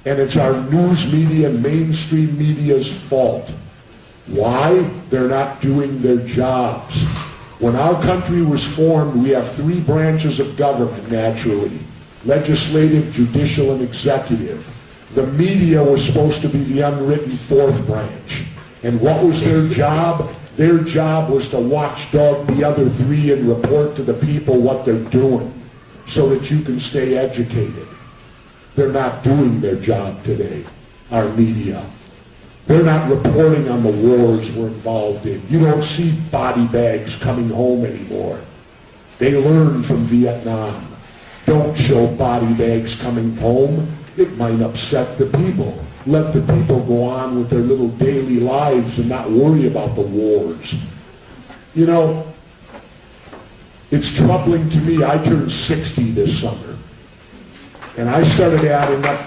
And it's our news media and mainstream media's fault. Why? They're not doing their jobs. When our country was formed, we have three branches of government, naturally. Legislative, judicial, and executive. The media was supposed to be the unwritten fourth branch. And what was their job? Their job was to watchdog the other three and report to the people what they're doing so that you can stay educated. They're not doing their job today, our media. They're not reporting on the wars we're involved in. You don't see body bags coming home anymore. They learned from Vietnam. Don't show body bags coming home. It might upset the people. Let the people go on with their little daily lives and not worry about the wars. You know, it's troubling to me. I turned 60 this summer. And I started adding up.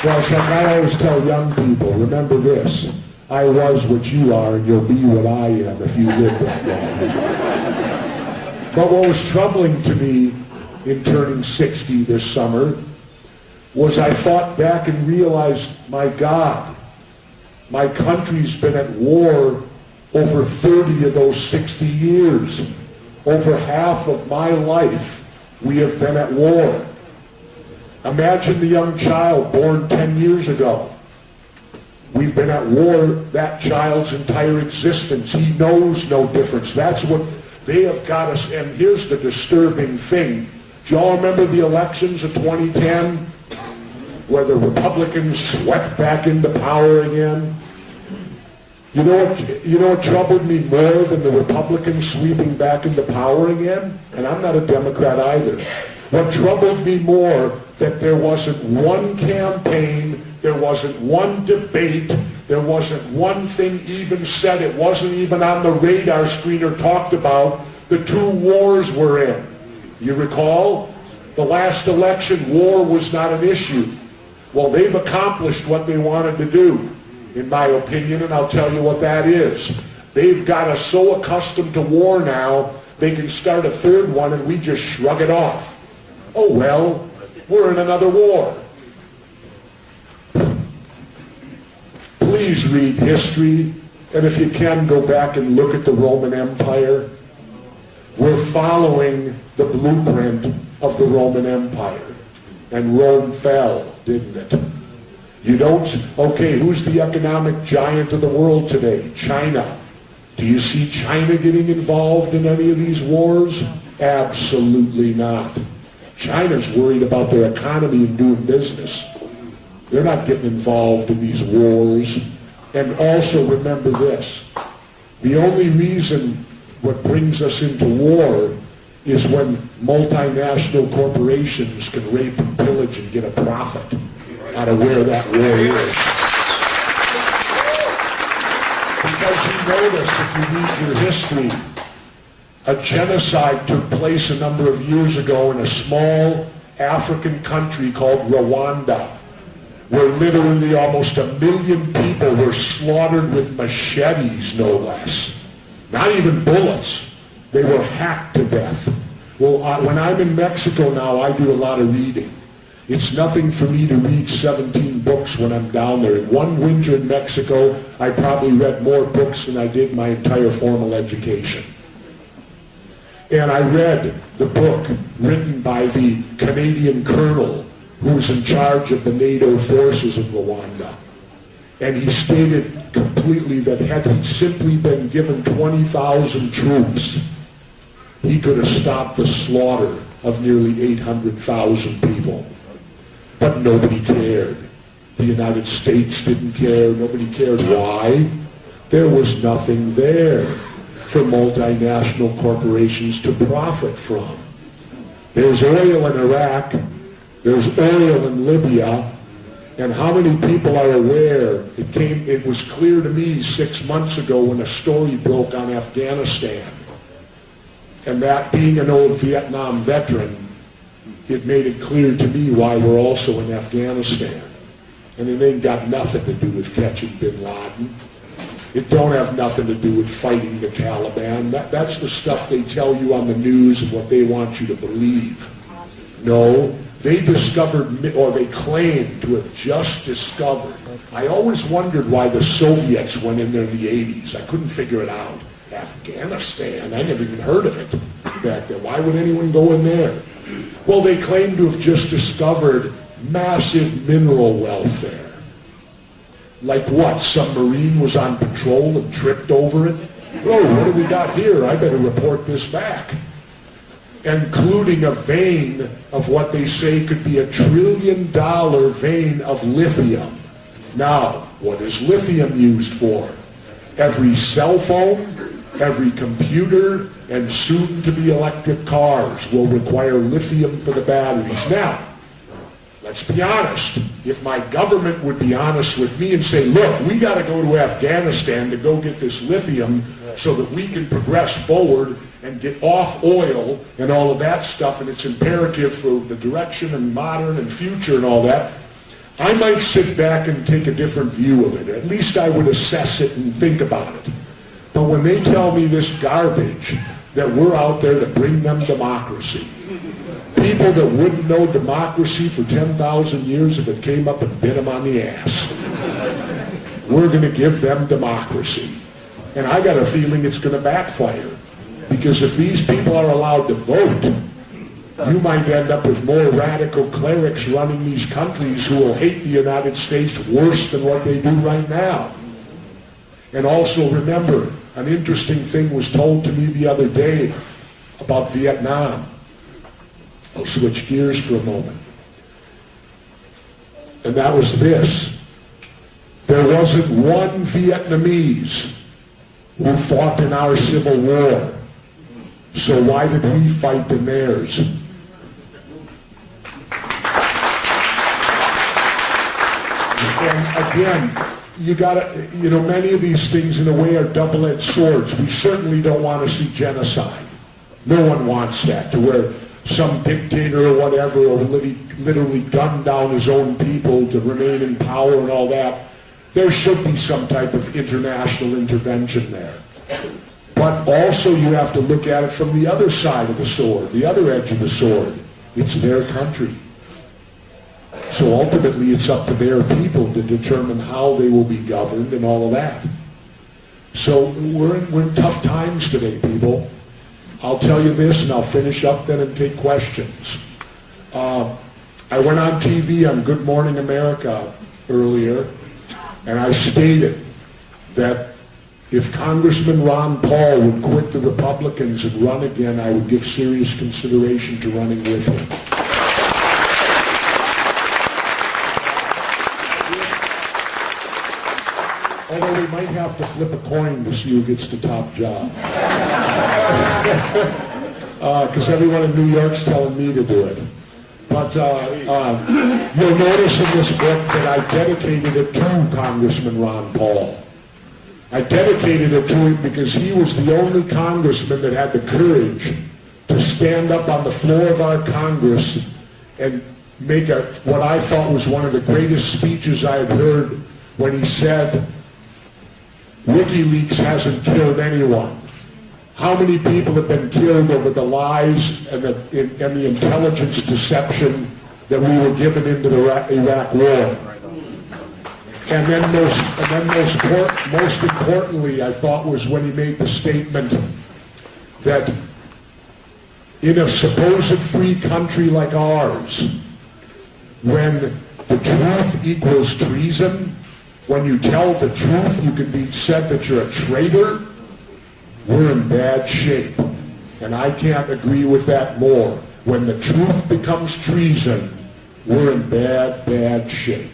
Well, it's like I always tell young people, remember this. I was what you are and you'll be what I am if you live that long. But what was troubling to me in turning 60 this summer was I thought back and realized, my God, my country's been at war over 30 of those 60 years. Over half of my life, we have been at war. Imagine the young child born 10 years ago. We've been at war that child's entire existence. He knows no difference. That's what they have got us. And here's the disturbing thing. Do y'all remember the elections of 2010? Where the Republicans swept back into power again? You know what troubled me more than the Republicans sweeping back into power again? And I'm not a Democrat either. What troubled me more, that there wasn't one campaign, there wasn't one debate, there wasn't one thing even said, it wasn't even on the radar screen or talked about, the two wars we're in. You recall? The last election, war was not an issue. Well, they've accomplished what they wanted to do, in my opinion, and I'll tell you what that is. They've got us so accustomed to war now, they can start a third one and we just shrug it off. Oh, well, we're in another war. Please read history, and if you can, go back and look at the Roman Empire. We're following the blueprint of the Roman Empire. And Rome fell, didn't it? You don't, okay, who's the economic giant of the world today? China. Do you see China getting involved in any of these wars? Absolutely not. China's worried about their economy and doing business. They're not getting involved in these wars. And also remember this. The only reason what brings us into war is when multinational corporations can rape and pillage and get a profit out of where that war is. Because you notice, if you read your history, a genocide took place a number of years ago in a small African country called Rwanda, where literally almost 1 million people were slaughtered with machetes, no less. Not even bullets. They were hacked to death. Well, when I'm in Mexico now, I do a lot of reading. It's nothing for me to read 17 books when I'm down there. In one winter in Mexico, I probably read more books than I did my entire formal education. And I read the book written by the Canadian colonel who was in charge of the NATO forces in Rwanda. And he stated completely that had he simply been given 20,000 troops, he could have stopped the slaughter of nearly 800,000 people. But nobody cared. The United States didn't care. Nobody cared. Why? There was nothing there for multinational corporations to profit from. There's oil in Iraq. There's oil in Libya. And how many people are aware? It was clear to me 6 months ago when a story broke on Afghanistan. And that, being an old Vietnam veteran, it made it clear to me why we're also in Afghanistan. And it ain't got nothing to do with catching bin Laden. It don't have nothing to do with fighting the Taliban. That's the stuff they tell you on the news and what they want you to believe. No, They discovered, or they claimed to have just discovered. I always wondered why the Soviets went in there in the 80s. I couldn't figure it out. Afghanistan, I never even heard of it back then. Why would anyone go in there? Well, they claim to have just discovered massive mineral wealth there. Like what? Some Marine was on patrol and tripped over it? Oh, what do we got here? I better report this back. Including a vein of what they say could be $1 trillion vein of lithium. Now, what is lithium used for? Every cell phone, every computer, and soon-to-be electric cars will require lithium for the batteries. Now, let's be honest. If my government would be honest with me and say, look, we got to go to Afghanistan to go get this lithium so that we can progress forward and get off oil and all of that stuff, and it's imperative for the direction and modern and future and all that, I might sit back and take a different view of it. At least I would assess it and think about it. But when they tell me this garbage, that we're out there to bring them democracy, people that wouldn't know democracy for 10,000 years if it came up and bit them on the ass, we're going to give them democracy. And I got a feeling it's going to backfire. Because if these people are allowed to vote, you might end up with more radical clerics running these countries who will hate the United States worse than what they do right now. And also remember, an interesting thing was told to me the other day about Vietnam. I'll switch gears for a moment. And that was this. There wasn't one Vietnamese who fought in our Civil War. So why did we fight in theirs? And again, you gotta, many of these things in a way are double-edged swords. We certainly don't want to see genocide. No one wants that, to where some dictator or whatever will literally gun down his own people to remain in power and all that. There should be some type of international intervention there. But also you have to look at it from the other side of the sword, the other edge of the sword. It's their country. So ultimately it's up to their people to determine how they will be governed and all of that. So we're in tough times today, people. I'll tell you this and I'll finish up then and take questions. I went on TV on Good Morning America earlier and I stated that if Congressman Ron Paul would quit the Republicans and run again, I would give serious consideration to running with him. Although we might have to flip a coin to see who gets the top job. Because everyone in New York's telling me to do it. But you'll notice in this book that I dedicated it to Congressman Ron Paul. I dedicated it to him because he was the only congressman that had the courage to stand up on the floor of our Congress and make what I thought was one of the greatest speeches I had heard when he said, WikiLeaks hasn't killed anyone. How many people have been killed over the lies and the intelligence deception that we were given into the Iraq War? And then most importantly, I thought, was when he made the statement that in a supposed free country like ours, when the truth equals treason, when you tell the truth, you can be said that you're a traitor, we're in bad shape. And I can't agree with that more. When the truth becomes treason, we're in bad, bad shape.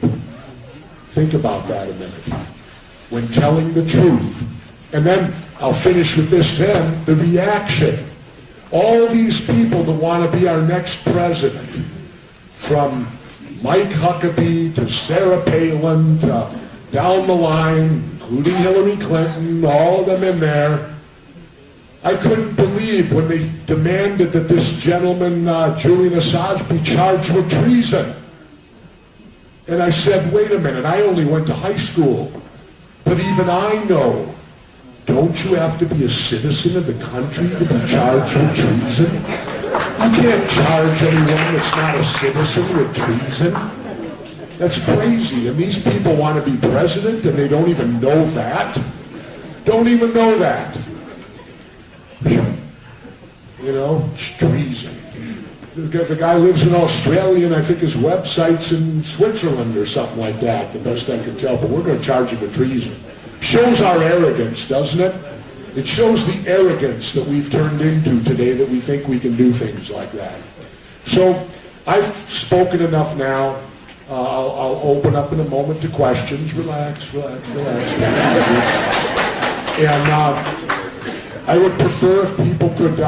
Think about that a minute. When telling the truth. And then, I'll finish with this then, the reaction. All these people that want to be our next president, from Mike Huckabee to Sarah Palin to down the line, including Hillary Clinton, all of them in there, I couldn't believe when they demanded that this gentleman, Julian Assange, be charged with treason. And I said, wait a minute, I only went to high school. But even I know, don't you have to be a citizen of the country to be charged with treason? You can't charge anyone that's not a citizen with treason. That's crazy. And these people want to be president and they don't even know that. Don't even know that. You know, it's treason. The guy lives in Australia and I think his website's in Switzerland or something like that, the best I can tell. But we're going to charge him with treason. Shows our arrogance, doesn't it? It shows the arrogance that we've turned into today, that we think we can do things like that. So I've spoken enough now. I'll open up in a moment to questions. Relax. And I would prefer if people could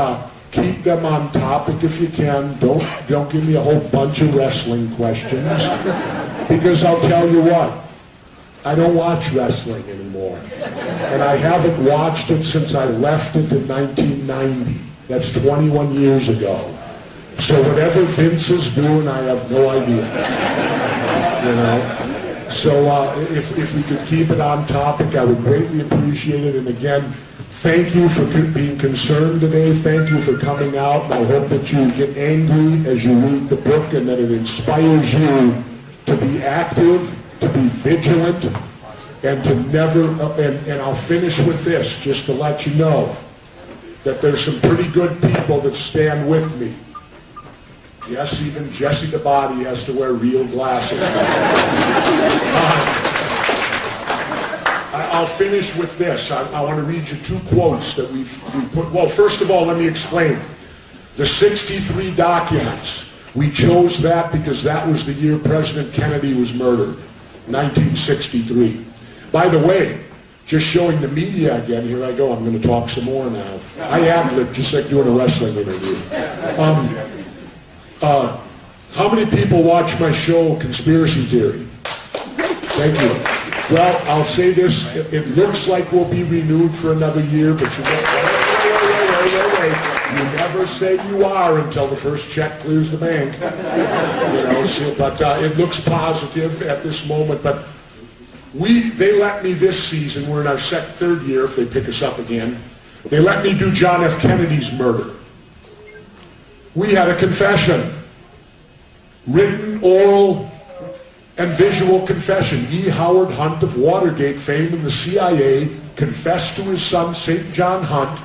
keep them on topic if you can. Don't give me a whole bunch of wrestling questions, because I'll tell you what, I don't watch wrestling anymore. And I haven't watched it since I left it in 1990. That's 21 years ago. So whatever Vince is doing, I have no idea. You know? So if we could keep it on topic, I would greatly appreciate it. And again, thank you for being concerned today. Thank you for coming out. And I hope that you get angry as you read the book and that it inspires you to be active, to be vigilant, and to never, and I'll finish with this, just to let you know that there's some pretty good people that stand with me. Yes, even Jesse the Body has to wear real glasses. I'll finish with this. I want to read you two quotes that we put. Well, first of all, let me explain. The 63 documents, we chose that because that was the year President Kennedy was murdered, 1963. By the way, just showing the media again, here I go, I'm going to talk some more now. I ad-lib just like doing a wrestling interview. How many people watch my show, Conspiracy Theory? Thank you. Well, I'll say this, it looks like we'll be renewed for another year, but you wait. You never say you are until the first check clears the bank. You know, so, but it looks positive at this moment, but they let me this season, we're in our third year if they pick us up again, they let me do John F. Kennedy's murder. We had a confession, written, oral, and visual confession. E. Howard Hunt of Watergate fame in the CIA confessed to his son, St. John Hunt,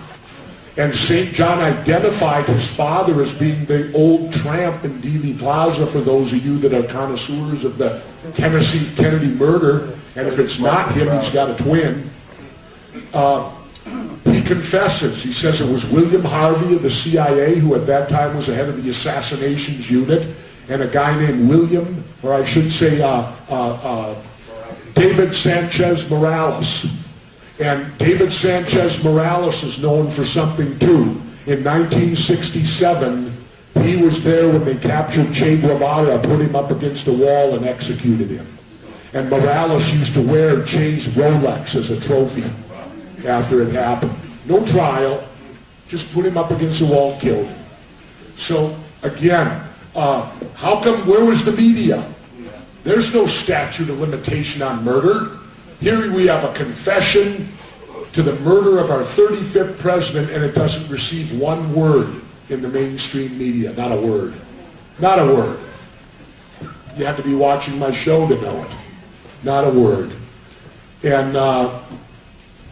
and St. John identified his father as being the old tramp in Dealey Plaza, for those of you that are connoisseurs of the Kennedy murder, and if it's not him, he's got a twin. He confesses. He says it was William Harvey of the CIA, who at that time was the head of the Assassinations Unit, and a guy named William, or I should say David Sanchez Morales. And David Sanchez Morales is known for something too. In 1967, he was there when they captured Che Guevara, put him up against a wall and executed him. And Morales used to wear Che's Rolex as a trophy after it happened. No trial, just put him up against the wall, killed him. So again, how come, where was the media? There's no statute of limitation on murder. Here we have a confession to the murder of our 35th president, and it doesn't receive one word in the mainstream media. Not a word. Not a word. You have to be watching my show to know it. Not a word. And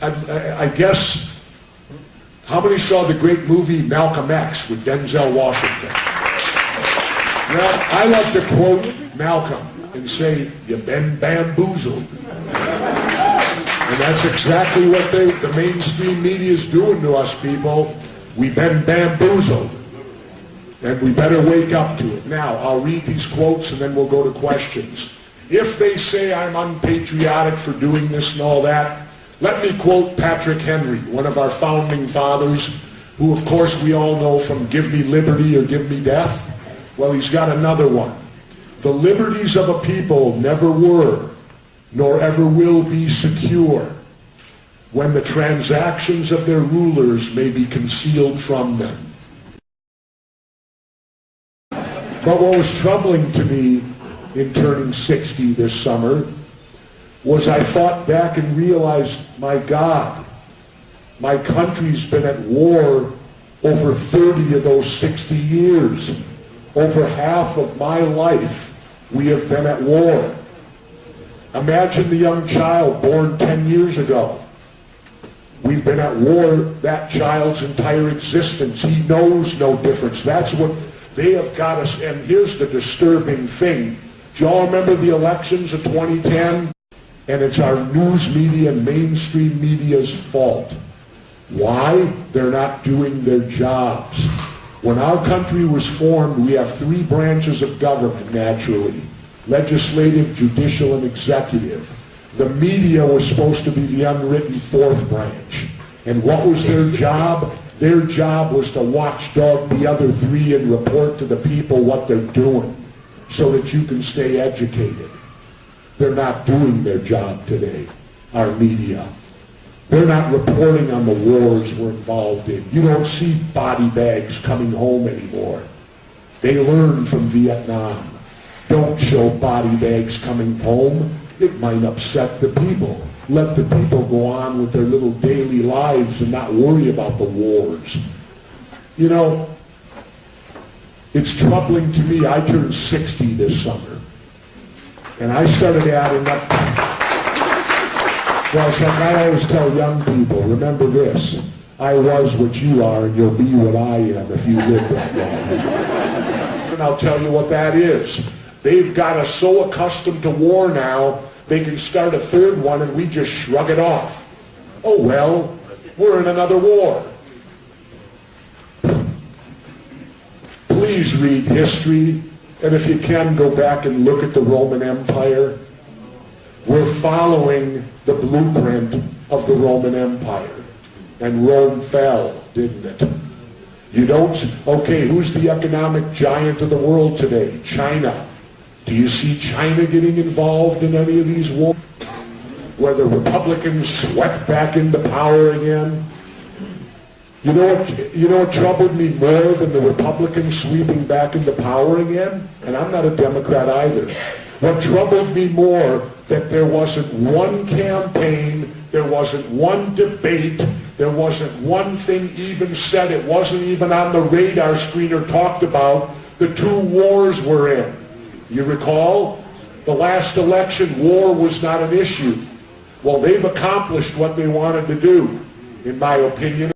I guess, how many saw the great movie Malcolm X with Denzel Washington? Well, I like to quote Malcolm and say, "You've been bamboozled." And that's exactly what the mainstream media is doing to us, people. We've been bamboozled. And we better wake up to it. Now, I'll read these quotes and then we'll go to questions. If they say I'm unpatriotic for doing this and all that, let me quote Patrick Henry, one of our founding fathers, who of course we all know from Give Me Liberty or Give Me Death. Well, he's got another one. The liberties of a people never were, nor ever will be secure, when the transactions of their rulers may be concealed from them. But what was troubling to me in turning 60 this summer was I thought back and realized, my God, my country's been at war Over 30 of those 60 years, over half of my life, we have been at war. Imagine the young child born 10 years ago. We've been at war that child's entire existence. He knows no difference. That's what they have got us. And here's the disturbing thing. Do y'all remember the elections of 2010? And it's our news media and mainstream media's fault. Why? They're not doing their jobs. When our country was formed, we have three branches of government, naturally. Legislative, judicial, and executive. The media was supposed to be the unwritten fourth branch. And what was their job? Their job was to watchdog the other three and report to the people what they're doing so that you can stay educated. They're not doing their job today, our media. They're not reporting on the wars we're involved in. You don't see body bags coming home anymore. They learned from Vietnam. Don't show body bags coming home. It might upset the people. Let the people go on with their little daily lives and not worry about the wars. You know, it's troubling to me. I turned 60 this summer. And I started adding up. Well, it's like I always tell young people, remember this. I was what you are and you'll be what I am if you live that long. And I'll tell you what that is. They've got us so accustomed to war now, they can start a third one and we just shrug it off. Oh well, we're in another war. Please read history, and if you can, go back and look at the Roman Empire. We're following the blueprint of the Roman Empire. And Rome fell, didn't it? You don't, okay, who's the economic giant of the world today? China. Do you see China getting involved in any of these wars? Where the Republicans swept back into power again? You know what troubled me more than the Republicans sweeping back into power again? And I'm not a Democrat either. What troubled me more, that there wasn't one campaign, there wasn't one debate, there wasn't one thing even said, it wasn't even on the radar screen or talked about, the two wars we're in. You recall? The last election, war was not an issue. Well, they've accomplished what they wanted to do, in my opinion.